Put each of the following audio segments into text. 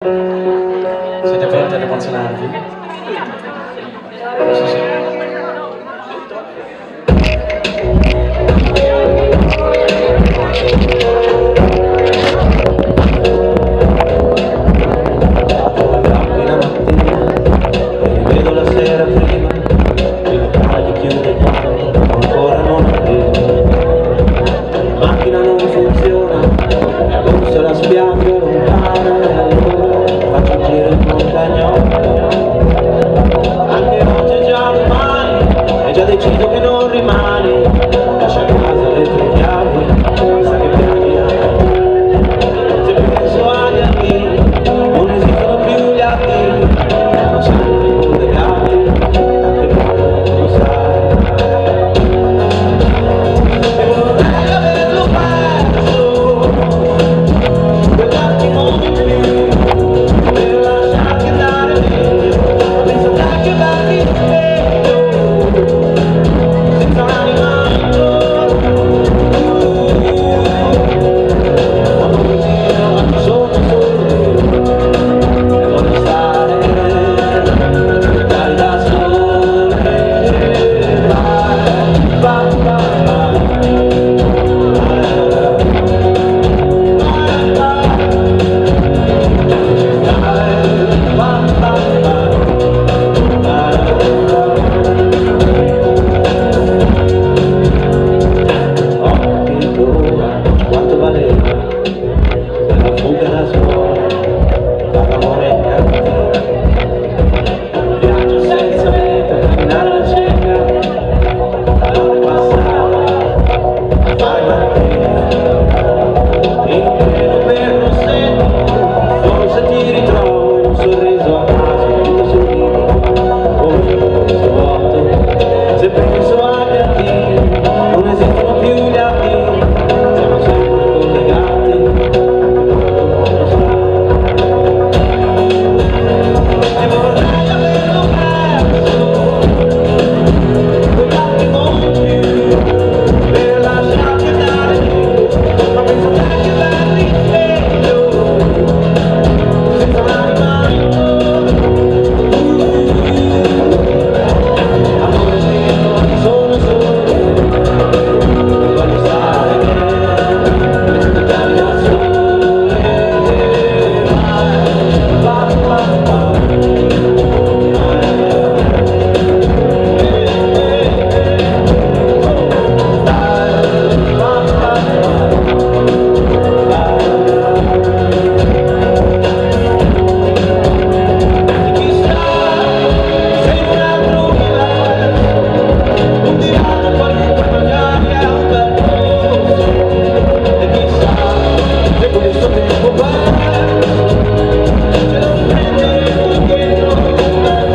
Siete pronti ad emozionarvi? Sì, sì. Appena mattina e vedo la sera prima, il locale chiude quando ancora non arriva. La macchina non funziona, la corsa la spiaggia lontana e allora faccio un giro in montagnolo. Anche oggi è già domani, hai già deciso che non rimani, lascia a casa le tue chiavi, sa che pianirai. Se penso agli anni, non esistono più gli attimi, siamo sempre collegati, anche quando lo sai. E vorrei averlo perso, quell'attimo di più, per lasciarti andare meglio, penso che darmi sveglio, senza un'anima intorno. Amore mio, sono solo io, e voglio stare, dai da sole, vai, vai, vai, ho capito ora quanto valeva la fuga da scuola, far l'amore in cantina, un viaggio senza meta, camminare alla cieca, la notte passata a fare mattina, in treno per non sento, forse ti ritrovo in un sorriso a caso, tutto sorridi, come un posto vuoto, se penso agli attimi, non esistono più gli attimi, siamo sempre collegati, anche quando non lo sai. E vorrei averlo perso, quell'attimo in più, per lasciarti andare meglio, ma penso che darmi sveglio, senza un'anima intorno. Amore mio, sono solo io, voglio stare mentre dai da sole, vai, vai, vai, e chissà, sei un altro universo, un divano qualunque magari è un bel posto, e chissà se questo tempo perso ce lo prenderemo dietro un bel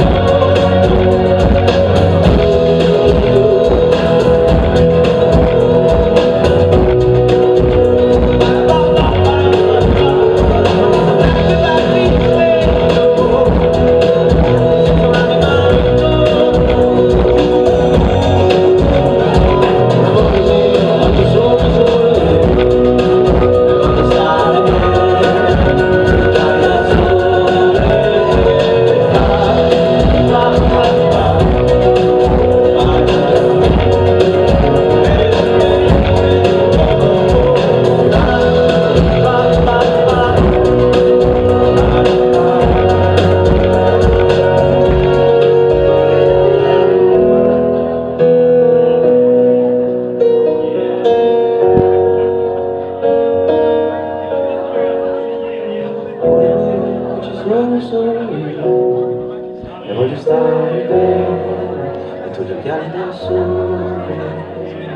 sono solo io, e voglio stare bene, e tu gli occhiali da sole.